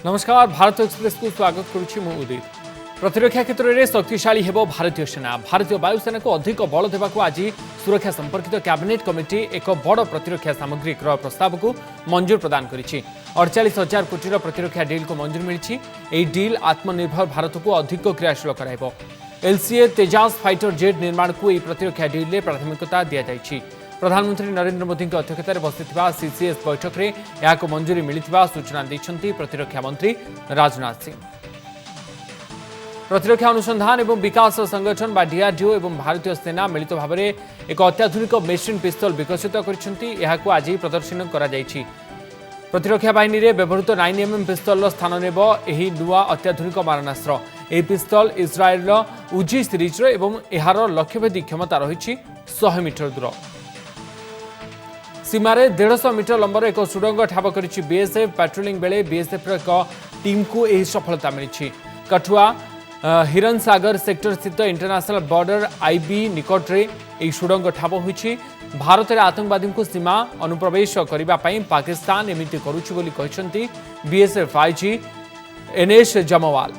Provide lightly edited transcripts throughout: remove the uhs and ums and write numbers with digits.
नमस्कार भारत एक्सप्रेस को स्वागत करुछि मु उदित। प्रतिरक्षा क्षेत्र में शक्तिशाली हेबो भारतीय सेना। भारतीय वायुसेना को अधिक बल देवाक आज सुरक्षा संपर्कित कैबिनेट कमिटी एक बड़ प्रतिरक्षा सामग्री क्रय प्रस्ताव को मंजूर प्रदान करिछि। 48,000 कोटी प्रतिरक्षा डील को मंजूर मिली। यह डील आत्मनिर्भर भारत को अधिक क्रियाशील कराइबो। एलसीए तेजास फाइटर जेट निर्माण को यह प्रतिरक्षा डील में प्राथमिकता दि जाइछि। प्रधानमंत्री नरेंद्र मोदी अध्यक्षतार बसिथिबा सीसीएस बैठक में यह मंजूरी मिलिथिबा सूचना दैछन्ति प्रतिरक्षा मंत्री राजनाथ सिंह। प्रतिरक्षा अनुसंधान एवं विकास संगठन बा डीआरडीओ एवं भारतीय सेना मिलित भाव में एक अत्याधुनिक मेसिन पिस्तल विकसित करिसेंति। यहाकु आज प्रदर्शन करा जायछि। प्रतिरक्षा बाहिनी रे व्यवहृत 9mm पिस्तल स्थान नेब एही नुआ अत्याधुनिक मारणास्त्र। यह पिस्तल इस्राएल उजी सीरीज एवं एहार लक्ष्यभेदी क्षमता रही 100 मीटर दूर। सीमार 150 मीटर लंबर एक सुड़ंग ठाब करिछि बीएसएफ। पेट्रोलिंग बेले बीएसएफ एक टीम को यह सफलता मिली। कठुआ हिरन सागर सेक्टर स्थित इंटरनेशनल बॉर्डर आईबी निकट में यह सुड़ंग ठाब होइछि। भारत में आतंकवादी को सीमा अनुप्रवेश करने पाकिस्तान एमिति करुछि बोली कहिसंति BSF IG NS Jamwal.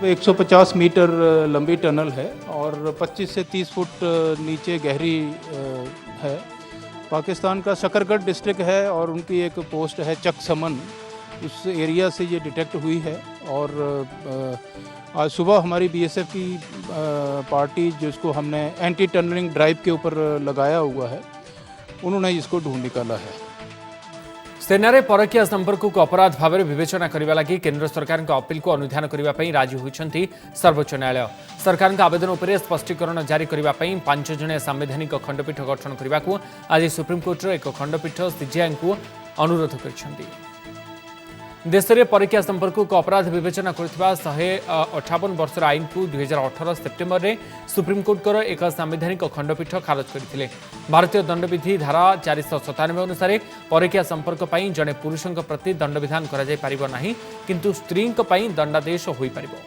150 metre लंबी टनल है और 25 से 30 फुट नीचे गहरी है। पाकिस्तान का शकरगढ़ डिस्ट्रिक्ट है और उनकी एक पोस्ट है चक समन, उस एरिया से ये डिटेक्ट हुई है। और आज सुबह हमारी बीएसएफ की पार्टी जिसको हमने एंटी टनलिंग ड्राइव के ऊपर लगाया हुआ है, उन्होंने इसको ढूंढ निकाला है। सेना परकीय संपर्क को अपराध भाव में विवेचना करने लगी केंद्र सरकार अपील को अनुधान करने राजी होती सर्वोच्च न्यायालय। सरकार आवेदन उपर स्पष्टीकरण जारी करने 5 जणिया संवैधानिक खंडपीठ गठन करने को आज सुप्रीमकोर्ट एक खंडपीठ सीजेआई को अनुरोध कर देश में परकीय संपर्क को अपराध विवेचना करथिबा 158 वर्षर आईन को 2018 सेप्टेम्बर में सुप्रीमकोर्ट एक संवैधानिक खंडपीठ खारज करथिले। भारतीय दंडविधि धारा 497 अनुसार परकीय संपर्क पई जड़े पुरुषों प्रति दंडविधान करा जाय परिबो नाही, किंतु स्त्री पई दंडादेश होई परिबो।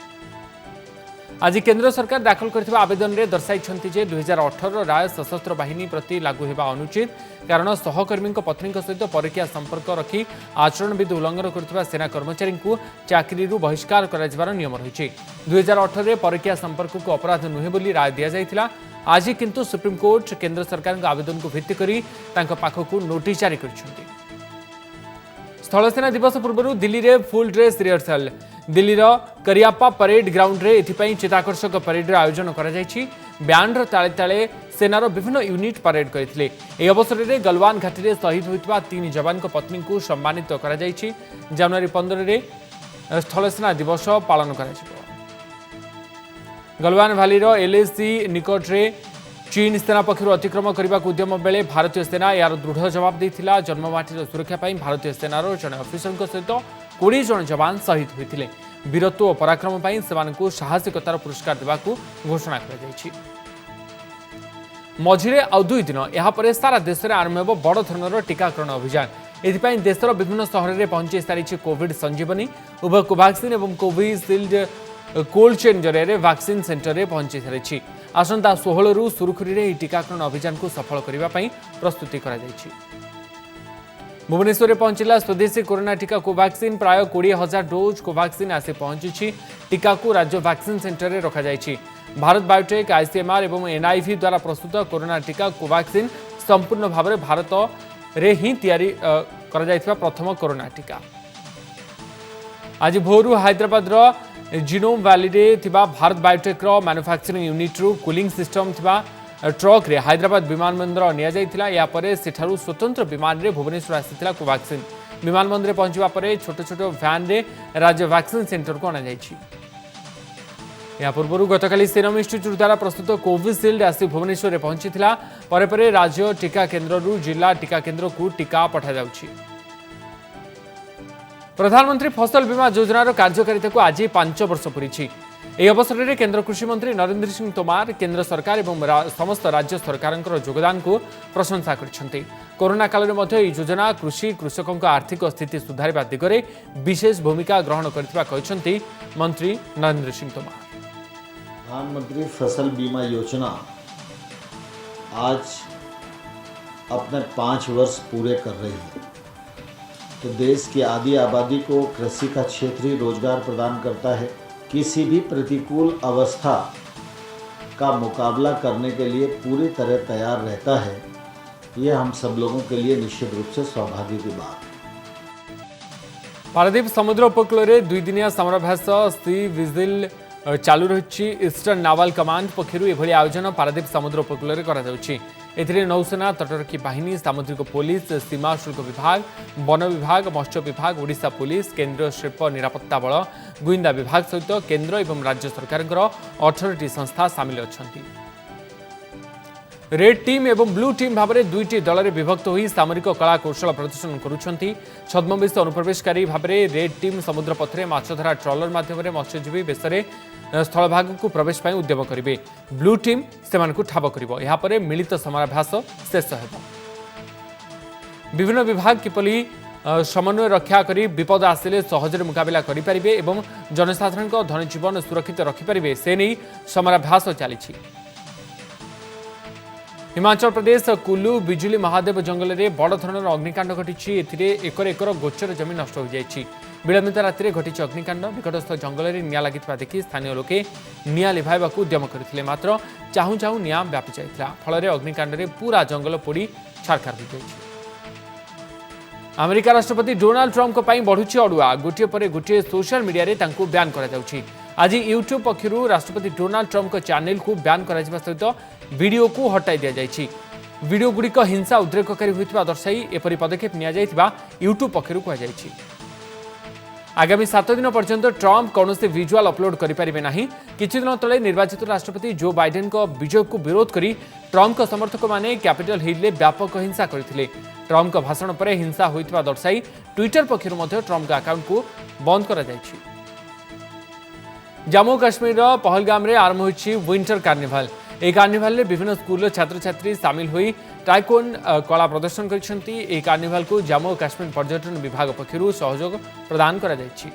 आज केंद्र सरकार दाखल करथिबा आवेदन में दर्शाइछन्ति जे 2018 राय सशस्त्र बाहिनी प्रति लागू हेबा अनुचित, कारण सहकर्मी पत्नी सहित परकीय संपर्क रखी आचरणविधि उल्लंघन करथिबा सेना कर्मचारी को चाकरी बहिष्कार कर नियम रही। 2018 में परकीय संपर्क को अपराध नुहे बोली राय दि जाइथिला। आज किंतु सुप्रीमकोर्ट केंद्र सरकार आवेदन को भित्ति करी तांका पाखकु नोटिस जारी करिसेंति। स्थलसेना दिवस पूर्व दिल्ली रे फुल ड्रेस रिहर्सल। दिल्लीर करियाप्पा परेड ग्राउंड रे एथिपाई चिताकर्षक परेड आयोजन करा जायछि। बैंड ताले ताले सेनार विभिन्न यूनिट परेड करथिले। एही अवसर में गलवान घाटी रे शहीद होइतबा 3 जवान को पत्नी को सम्मानित करा जायछि। जनवरी 15 रे स्थलसेना दिवस पालन करा जिवो। गलवान भैलीर एलएसी निकट रे चीन सेना पक्षर अतिक्रम करने को उद्यम बेले भारतीय सेना यार दृढ़ जवाब देथिला। जन्ममाटी सुरक्षा पाई भारतीय सेनार जड़े अफिसर सहित 20 जन जवान शहीद होते। वीरत्व और पराक्रम पाई सेमानकु साहसिकतार पुरस्कार देवाकू घोषणा करा जायछि। मझिरे आउ 2 दिन यापर सारा देश में आरंभ हो बड़ धरणर टीकाकरण अभियान। एथिपाई देशर विभिन्न सहर में पहुंची सारी कोविड संजीवनी। उभय कोवैक्सीन और कोविशील्ड कोल्ड चेन जरिए वैक्सीन सेंटर में पहुंची सारी। आसंता 16 रु सुरुखुरी रे टीकाकरण अभियान को सफल करने प्रस्तुति करा जायछि। भुवनेश्वर में पहुंचला स्वदेशी कोरोना टीका कोवैक्सीन। प्राय 20,000 डोज कोवैक्सीन आसी पहुंची। टीका को राज्य वैक्सीन सेंटर में रखा जायछि। भारत बायोटेक आईसीएमआर और एनआईवी द्वारा प्रस्तुत कोरोना टीका कोवैक्सीन संपूर्ण भाव में भारत रे ही तैयारी करा जायथिबा प्रथम कोरोना टीका। आज भोरु हैदराबाद जिनोम वैली रे थिबा भारत बायोटेक मैन्युफैक्चरिंग यूनिट रु कूलिंग सिस्टम थिबा ट्रक रे हैदराबाद विमानबंदर निया जाइथिला। या परे सेठारु स्वतंत्र विमान रे भुवनेश्वर आसीथिला कोवैक्सीन। विमानबंदर रे पहुंचबा परे छोट छोट वैन रे राज्य वैक्सीन सेंटर को आना जाइछि। या पूर्व गतकाली सीरम इंस्टीट्यूट द्वारा प्रस्तुत कोविशील्ड आसी भुवनेश्वर रे पहुंचीथिला। परे परे राज्य टीका केन्द्र रु जिला टीका केन्द्र को टीका पठा जाउछि। प्रधानमंत्री फसल बीमा योजनार कार्यकारिता को आज 5 वर्ष पूरी। यह अवसर में केंद्र कृषि मंत्री नरेंद्र सिंह तोमार केंद्र सरकार और समस्त राज्य सरकार योगदान को प्रशंसा करछन्ति। कोरोना काल में यह योजना कृषि कृषकों आर्थिक स्थिति सुधारिबा दिगरे विशेष भूमिका ग्रहण करथिबा कहिसन्ति मंत्री नरेंद्र सिंह तोमार। प्रधानमंत्री फसल बीमा योजना आज अपने 5 वर्ष पूरे कर रही है। तो देश की आधी आबादी को कृषि का क्षेत्र ही रोजगार प्रदान करता है। किसी भी प्रतिकूल अवस्था का मुकाबला करने के लिए पूरी तरह तैयार रहता है। ये हम सब लोगों के लिए निश्चित रूप से सौभाग्य की बात है। पारादीप समुद्र उपकूल में 2 दिनिया समराभ्यास सी विजिल चालू रही। ईस्टर्न नावाल कमांड पक्षर एभली आयोजन पारादीप समुद्र उपकूल में कर नौसेना, तटरक्षी बाहिनी, सामुद्रिक पुलिस, सीमा शुल्क विभाग, वन विभाग, मत्स्य विभाग, ओडिशा पुलिस, केंद्रीय शिल्प निरापत्ता बल, गुइंदा विभाग सहित केंद्र एवं राज्य सरकार 18टी संस्था सामिल अच्छा। रेड टीम एवं ब्लू टीम भाव में 2टी दल में विभक्त हो सामरिक कला कौशल प्रदर्शन करुछंती। छद्मवेश अनुप्रवेशकारी भाव में रेड टीम समुद्र पथरे माछधरा ट्रॉलर माध्यम मत्स्यजीवी बेस स्थलभाग को प्रवेश पाई उद्यम करेंगे। ब्लू टीम से ठाब कर मिलित समराभ्यास शेष हो। विभिन्न विभाग किपरि समन्वय रक्षा करी विपद आसिले सहजरे मुकाबला करेंगे और जनसाधारण धनजीवन सुरक्षित रखिपारे से नहीं समराभ्यास चली। हिमाचल प्रदेश कुल्लू बिजुली महादेव जंगल में बड़ धरण अग्निकांड घटी। एकर एकर गोचर जमी नष्ट हो जाएगी। विलंबित राति घटी अग्निकांड। निकटस्थ जंगल में निआं लगी देखि स्थानीय लोके निआं लिभाइबा उद्यम करथिले, मात्र चाहू चाहू निआं व्यापी जाइथिला। फल अग्निकांड में पूरा जंगल पोड़ी छारखार हो जाइछि। अमेरिका राष्ट्रपति डोनाल्ड ट्रंप बढ़ुची अड़ुआ। गोटे पर गोटे सोशल मीडिया रे तांकू बैन करा जाउछि। आज यूट्यूब पक्षर राष्ट्रपति डोनाल्ड ट्रंप चैनल को बैन करा सहित वीडियो को हटाई दि जाइछि। वीडियो गुड़िक हिंसा उद्रेककारी होइतिबा दर्शाई एपरि पदक्षेप निया जाइतिबा यूट्यूब पक्षर कहुଯାଇଛି। आगामी 7 दिन पर्यंत ट्रंप कौन से विजुआल अपलोड करें ना। किछि दिन तले निर्वाचित राष्ट्रपति जो बाइडेन को विजय को विरोध करी ट्रंप का समर्थक माने कैपिटल हिल में व्यापक हिंसा करथिले। ट्रंप का भाषण पर हिंसा होइतिबा दर्शाई ट्विटर पक्षर मध्य ट्रंप का अकाउंट को बंद करा जाइछि। जम्मू काश्मीर पहलगाम रे आरंभ होइछि विंटर कार्निवाल। ए कार्निवाल में विभिन्न स्कूल छात्र छात्री सामिल होई टाइकोन कला प्रदर्शन करिसेंती। ए कार्निवाल को जम्मू काश्मीर पर्यटन विभाग पक्षर सहयोग प्रदान करा जाइछि।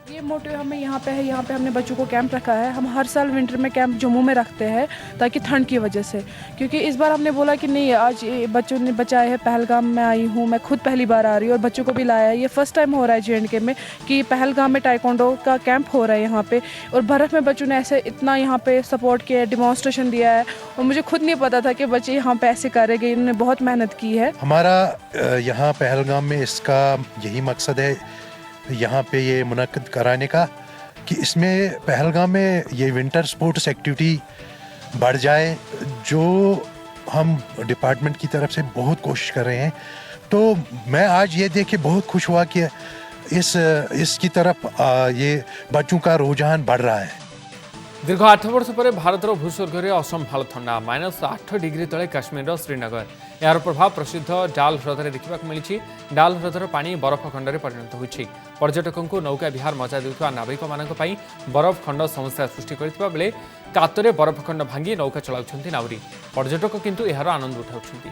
ये मोटिव हमें यहाँ पे है। यहाँ पे हमने बच्चों को कैंप रखा है। हम हर साल विंटर में कैंप जम्मू में रखते हैं ताकि ठंड की वजह से, क्योंकि इस बार हमने बोला कि नहीं, आज बच्चों ने बचाए हैं। पहलगाम में आई हूँ, मैं खुद पहली बार आ रही हूँ और बच्चों को भी लाया है। ये फर्स्ट टाइम हो रहा है JNK में कि पहलगाम में टाइकोंडो का कैंप हो रहा है यहाँ पे, और बर्फ़ में बच्चों ने ऐसे इतना यहाँ पे सपोर्ट किया है, डिमॉन्स्ट्रेशन दिया है, और मुझे खुद नहीं पता था कि बच्चे यहाँ पे ऐसे करेंगे। इन्होंने बहुत मेहनत की है। हमारा यहाँ पहलगाम में इसका यही मकसद है यहाँ पे ये मुनक्किद कराने का कि इसमें पहलगाम में ये विंटर स्पोर्ट्स एक्टिविटी बढ़ जाए, जो हम डिपार्टमेंट की तरफ से बहुत कोशिश कर रहे हैं। तो मैं आज ये देख के बहुत खुश हुआ कि इसकी तरफ ये बच्चों का रुझान बढ़ रहा है। दीर्घ 8 वर्ष पर भारतर भूस्वर्ग में असंभाल ठंडा -8 डिग्री तले काश्मीर श्रीनगर। यार प्रभाव प्रसिद्ध डाल ह्रदे देखा मिली। डाल ह्रदर पानी बरफ खंडे परिणत होती। पर्यटकों को नौका विहार मजा देउथुवा नाविक मानक पई बरफ खंड समस्या सृष्टि करथिबा बेले कातरे बरफ खंड भांगी नौका चलाउछंती नाउरी। पर्यटक किंतु एहार आनंद उठाउछंती।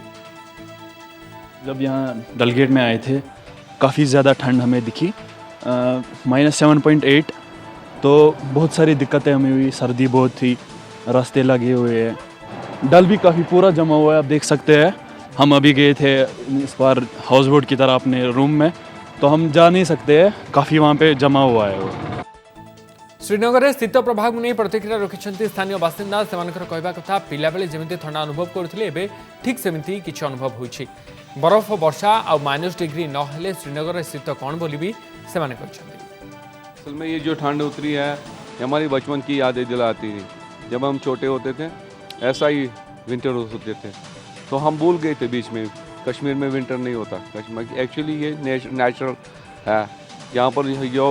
जब यहाँ डलगेट में आए थे काफ़ी ज़्यादा ठंड हमें दिखी, -7.8, तो बहुत सारी दिक्कतें हमें हुई। सर्दी बहुत थी, रास्ते लगे हुए हैं, डल भी काफ़ी पूरा जमा हुआ है। आप देख सकते हैं, हम अभी गए थे इस बार हाउस बोट की तरह अपने रूम में, तो हम जा नहीं सकते हैं, काफ़ी वहाँ पे जमा हुआ है वो। श्रीनगर में शीत प्रभाव को नहीं प्रतिक्रिया रखिंट स्थानीय बासिंदा। से कहवा कथा पिला बेले जमी ठंडा अनुभव करते एवं ठीक सेमती किसी अनुभव होइछि। बरफ वर्षा आ -डिग्री नहेले श्रीनगर में शीत कौन बोली भी से असल में ये जो ठंड उतरी है हमारी बचपन की यादें दिलाती थी। जब हम छोटे होते थे ऐसा ही विंटर होते थे, तो हम भूल गए थे बीच में कश्मीर में विंटर नहीं होता। कश्मीर एक्चुअली ये नेचुरल है। यहाँ पर जो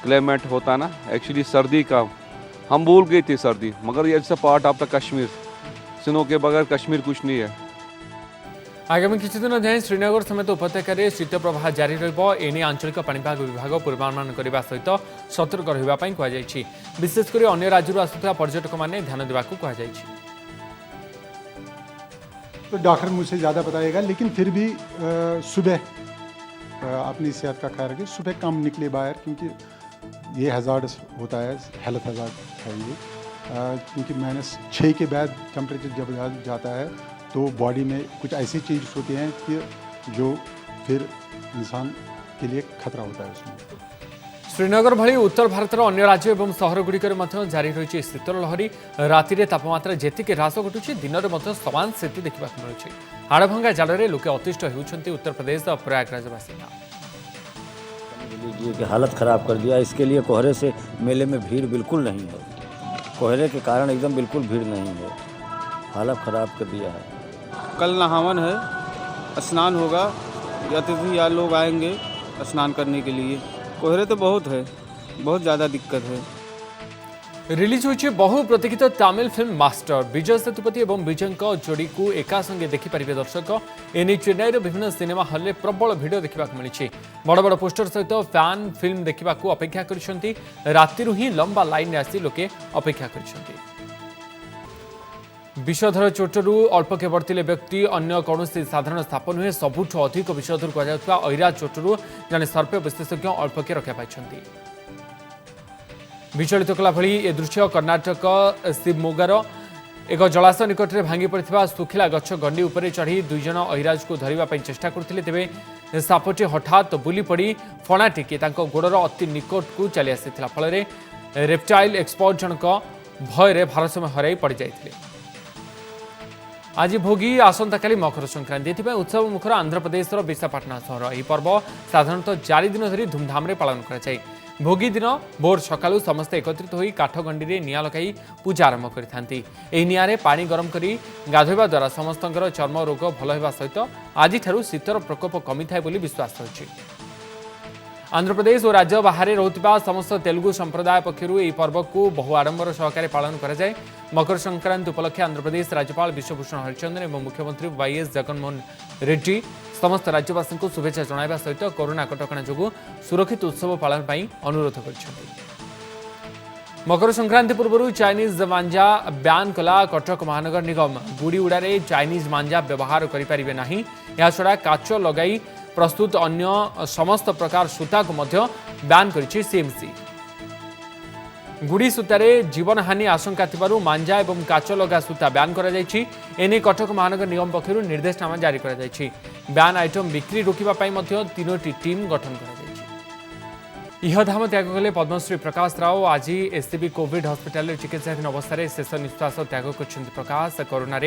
क्लाइमेट होता ना एक्चुअली सर्दी का, हम भूल गए थे सर्दी, मगर ये it's a part of the Kashmir. Snow के बगैर कश्मीर कुछ नहीं है। आगामी किसी दिन जाए श्रीनगर समेत उपत्यकार शीत प्रवाह जारी रही। आंचलिक पाणीपाग विभाग पूर्वानुमान करने सहित सतर्क रही कहुई। विशेषकर अन्य राज्यों आसुवा पर्यटक मैंने ध्यान देवा कहुई। तो डॉक्टर मुझसे ज़्यादा बताएगा, लेकिन फिर भी सुबह अपनी सेहत का ख्याल रखें। सुबह कम निकले बाहर, क्योंकि ये हज़ार्ड होता है, हेल्थ हज़ार्ड है ये। क्योंकि -6 के बाद टेम्परेचर जब जाता है तो बॉडी में कुछ ऐसी चेंजेस होती हैं कि जो फिर इंसान के लिए खतरा होता है उसमें। श्रीनगर भली उत्तर भारतर अन्य राज्य और सहरगुड़िकर जारी रही शीतल लहरी राति में तापमात्रा जी ह्रास घटुची दिन में समान स्थिति देखा मिलूँ। हाड़भंगा जाल लोके अतिष्ठ होती उत्तर प्रदेश और प्रयागराज बासिंदा। लीजिए कि हालत ख़राब कर दिया। इसके लिए कोहरे से मेले में भीड़ बिल्कुल नहीं है, कोहरे के कारण एकदम बिल्कुल भीड़ नहीं है, हालत ख़राब कर दिया है। कल नहावन है, स्नान होगा, अतिथि या लोग आएंगे स्नान करने के लिए। कोहरे तो बहुत है, बहुत ज़्यादा दिक्कत है। रिलीज होची बहु प्रतीक्षित तमिल फिल्म मास्टर। विजय सेतुपति और विजय जोड़ी को एका संगे देखिपारे दर्शक। एने चेन्नई विभिन्न सिनेमा हल में प्रबल भिड़ देखा मिली। बड़ बड़ पोस्टर सहित फैन फिल्म देखा अपेक्षा कर राति ही लंबा लाइन आसी लोके अपेक्षा कर। विषधर चोटरू अल्पके बढ़ते व्यक्ति अन्य कौन साधारण स्थाप नुहे। सबुठ अधिक विषधर कहुआ ऐरा चोटरू जड़े सर्प विशेषज्ञ अल्पके रक्षा पाई। विचलित कला भली ए दृश्य कर्णाटक शिवमोगार एक जलाशय निकट में भांगी पड़ा सुखिला गछ गंडी उपर चढ़ी दुई जन ऐराज को धरने चेष्टा करते तेज सापटी हठात बुली पड़ी फणा टिके गोड़र अति निकट को चली आसी फल रेप्टाइल एक्सपर्ट जनक भय भारसाम्य हर पड़ जाते। आज भोगी आसंता काली मकर संक्रांति उत्सव मुखर आंध्र प्रदेश विशाखापट्टनम सहर। यह पर्व साधारणतः 4 दिन धरी धूमधाम रे पालन कराए। भोगी दिन भोर सकालू समस्ते एकत्रित होई काठगंडी रे निया लगाई पूजा आरंभ करथांती। एही नियारे पानी गरम करी गाधोइबा द्वारा समस्तंकर चर्म रोग भल हेबा सहित आजि ठारू शीतर प्रकोप कमी थाए बोली विश्वास रही। आंध्र प्रदेश और राज्य बाहर रोकथिबा समस्त तेलुगु संप्रदाय पक्षरु एही पर्व को बहु आडंबर सहकारे पालन कराए। मकर संक्रांति उपलक्षे आंध्र प्रदेश राज्यपाल विश्वभूषण हरिचंदन और मुख्यमंत्री वाईएस जगनमोहन रेड्डी समस्त राज्यवासी को शुभेच्छा जणाइबा सहित कोरोना कटकणा जोगु सुरक्षित उत्सव पालन पई अनुरोध करछन्ति। मकर संक्रांति पूर्व चाइनीज मांजा ब्यान कला कटक महानगर निगम। गुड़ी उड़ारे चाइनीज मांजा व्यवहार करिपारिबे नाही। या छडा काच लगाई प्रस्तुत अन्य समस्त प्रकार सूता को मध्य ब्यान करिछि सीएमसी। गुड़ी सूतारे जीवन हानि आशंका थिबारु मांजा एवं काच लगा सूता ब्यान करा जायछि। एने कटक महानगर निगम पक्षरु निर्देशनामा जारी करा जायछि। ब्यान आइटम बिक्री रोकिबा पई मध्य 3टी टीम गठन करा जायछि। इहधाम त्याग कले पद्मश्री प्रकाश राव। आज एससीबी कोविड हस्पिटाल चिकित्साधीन अवस्था शेष निश्वास त्याग कर प्रकाश। कोरोना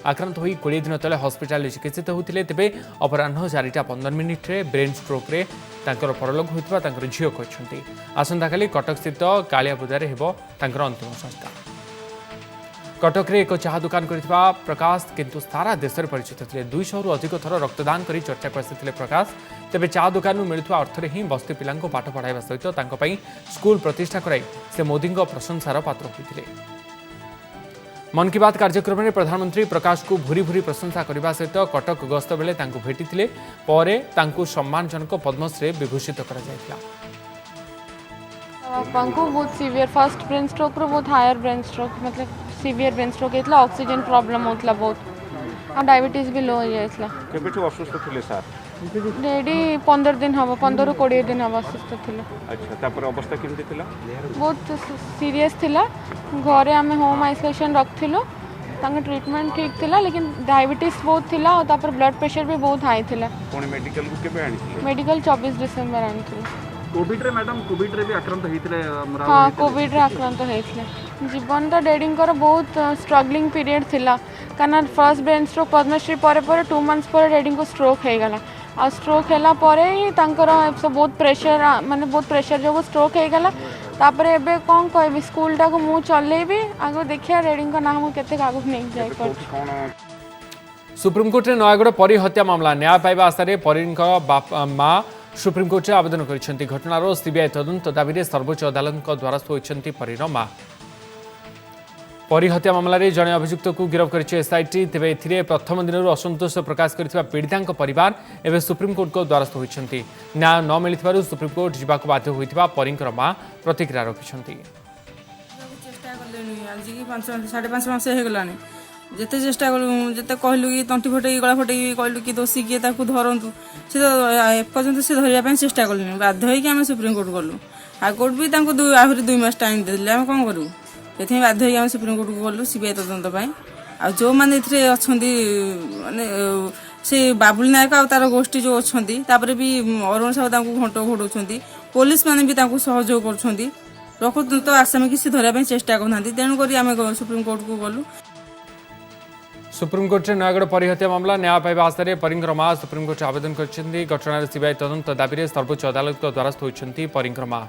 आक्रांत हो 20 दिन तले हस्पिटाल चिकित्सित होते तेज अपराह 4:15 ब्रेन स्ट्रोक्रे परलोक होता झील कहते। आसंता काली कटक स्थित कालियाबुदारे हेब अंतिम संस्कार। कटक रे एक चाह दुकान करथिबा प्रकाश किंतु सारा देश में परिचित थे। 200 रु अधिक थर रक्तदान कर चर्चा कर प्रकाश। तेज चाह दुकान मिलुवा अर्थरे ही बस्ती पिला पाठ पढ़ाइबा सहित स्कूल प्रतिष्ठा कराई से मोदी प्रशंसार पात्र होते। मन की बात कार्यक्रम में प्रधानमंत्री प्रकाश को भूरी भूरी प्रशंसा करने सहित कटक गस्त बेले भेटी सम्मानजनक पद्मश्री विभूषित कर बहुत सीवियर फर्स्ट ब्रेन स्ट्रोक रो बहुत हायर ब्रेन स्ट्रोक मतलब सीवियर ब्रेन स्ट्रोक इतला ऑक्सीजन प्रॉब्लम होतला बहुत और डायबिटीज भी लो हो जायतला। केबेठु असुस्थ थिले सर? डैडी 15 दिन हवा 15 ରୁ 20 दिन हवा असुस्थ थिले। अच्छा तापर अवस्था केमति थिला? बहुत सीरियस थिला। घरे हमें होम आइसोलेशन रखथिलो तांगे ट्रीटमेंट ठीक थिला लेकिन डायबिटीज बहुत थिला और तापर ब्लड प्रेशर भी बहुत हाई थिला। कोन मेडिकल को केबे आनी? मेडिकल 24 डिसेंबर आनी थिला। कोविड रे मैडम कोविड रे भी आक्रांत होइतले हमरा? हां कोविड रे आक्रांत होइतले। जीवन तो डैडी बहुत स्ट्रगलिंग पीरियड थिला कारण फर्स्ट ब्रेन स्ट्रोक पद्मश्री पर 2 मंथ्स पर डैडी को स्ट्रोक हो गला और स्ट्रोक हैला परे ही तांकर बहुत प्रेशर माने बहुत प्रेशर जो स्ट्रोक हो गला तापर एबे कोन कहबी स्कूल टा को मु चलेबी आगो देखिया डैडी को नाम केते आगो नहीं जाय पर। सुप्रीम कोर्ट रे नयागढ़ परी हत्या मामला न्याय पाइबा आशारे परीन मां सुप्रीम कोर्ट रे आवेदन करिसेंती। घटनार सीबीआई तदंत दाबी सर्वोच्च अदालत द्वारा होइसेंती परीन मां। परी हत्या मामलें जड़े अभियुक्त को गिरफ्त कर एसआईटी तेज ए प्रथम दिन असंतोष प्रकाश कर पीड़िता परिवार एवं सुप्रीमकोर्ट को द्वारस्थ होती। न्याय न मिल सुप्रीमकोर्ट जावाक बाध्य होता परी मां प्रतिक्रिया रखिंट। साढ़े 5 मास होगलानी जिते चेष्टा कलु जिते कहलु कि तंटी फटे गला फटे कहलु कि दोषी किए धरतु सी तो एपर्यंत से धरने चेष्टा कलुनि बाध्य होगी आम सुप्रीमकोर्ट गलु हाईकोर्ट भी आहरी 2 मास टाइम देते आम कौन करूँ से बाध्य होगी आम सुप्रीमकोर्ट को गलु सीबीआई तदंत आ जो मैंने अच्छा माने से बाबुल नायक आ तार गोष्ठी जो अच्छा भी अरुण साहू घंट घोड़ाऊँ पुलिस मैंने भी सहयोग कर रखु तो आसामी कि धरने चेष्टा करना तेणुक आम सुप्रीमकोर्ट को गलु। सुप्रीमकोर्ट में नयगढ़ परी हत्या मामला न्याय पाइबा आशार परीर मां सुप्रीमकोर्ट आवेदन कर घटना सीबीआई तदंत दाबी सर्वोच्च अदालत द्वारस्थ होती परीर मां।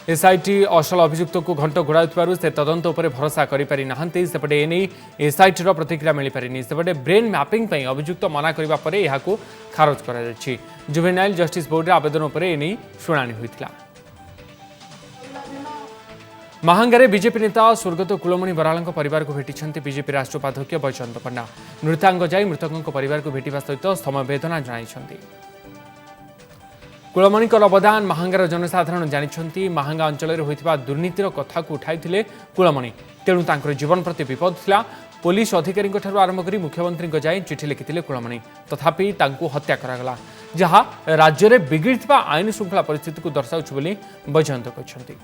एसआईटी असल अभियुक्त को घंट घोड़ाऊ से तदंत उपर भरोसा करें सेपटे एने एसआईटी प्रतिक्रिया मिल पारिनी सेपटे ब्रेन मैपिंग अभियुक्त मना करने पर यह खारज कर जुवेनाइल जस्टिस बोर्ड आवेदन उपर एने शुणाणी होता। महांगारे बीजेपी नेता स्वर्गत कुलमणि बराल परिवार को भेटी बीजेपी राष्ट्रीय उपाध्यक्ष बैजयंत पन्ना नृत्यांग जाई मृतकों परिवार को भेटा सहित समवेदना जणाइछन्ति। कुलमणि अवदान महांगार जनसाधारण जानिछन्ति। महांगा अंचल होइतिबा दुर्नीतिर कथा को उठाइथिले कुलमणि तेणु तांकर जीवन प्रति विपद थिला। पुलिस अधिकारी आरंभ कर मुख्यमंत्री जाई चिठी लिखिथिले कुलमणि तथापि तांको हत्या करागला जहाँ राज्य में बिगिड़िथिबा आईन श्रृंखला परिस्थिति को दर्शाउछ बोली बैजयंत कहछन्ति।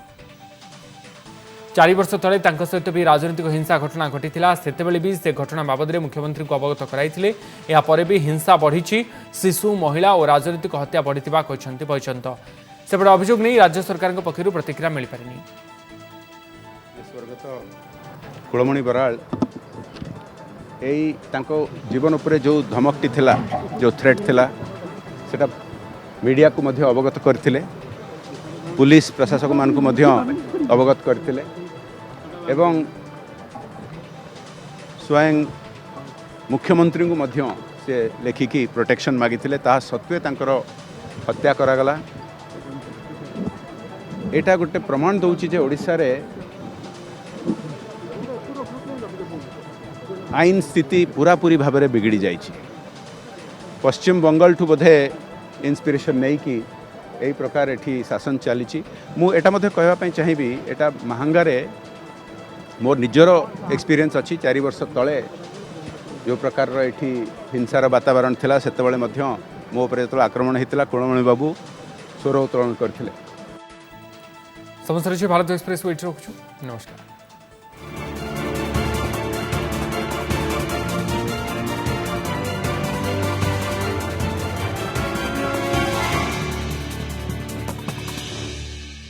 4 वर्ष तले सहित भी राजनीतिक हिंसा घटना घटी सेतेबेले भी से घटना बाबद मुख्यमंत्री को अवगत कराइथिले। या परे भी हिंसा बढ़ी शिशु महिला और राजनीतिक हत्या बढ़िथिबा कहछन्ति बैजयंत। सेपटे अभियोग नहीं राज्य सरकार पक्षर प्रतिक्रिया मिल पारिनी। स्वर्गत कुलमणि बराल यही जीवन उपर जो धमकटी थिला जो थ्रेट थिला सेटा मीडिया को मध्य अवगत करथिले पुलिस प्रशासक मान को मध्य अवगत करथिले एवं स्वयं मुख्यमंत्री को मध्य से लेखिकी प्रोटेक्शन मागिथिले ता सत्वे तांकर हत्या करागला। एटा गोटे प्रमाण दउची जे ओडिसा रे आईन स्थिति पूरा पूरी भाव में बिगड़ी जाइए। पश्चिम बंगाल ठू बोधे इंस्पिरेशन नहीं कि यही प्रकार एठी शासन चली मुझे कहवाई चाहिए एटा महांगारे मोर निजर एक्सपीरियंस अच्छी 4 वर्ष तले जो प्रकार एठी हिंसार वातावरण थिला सेतेबेले मध्य मो उपर जो आक्रमण होता कुलमणि बाबू स्वर उत्तोलन करथिले। समस्त भारत एक्सप्रेस रखुछु नमस्कार।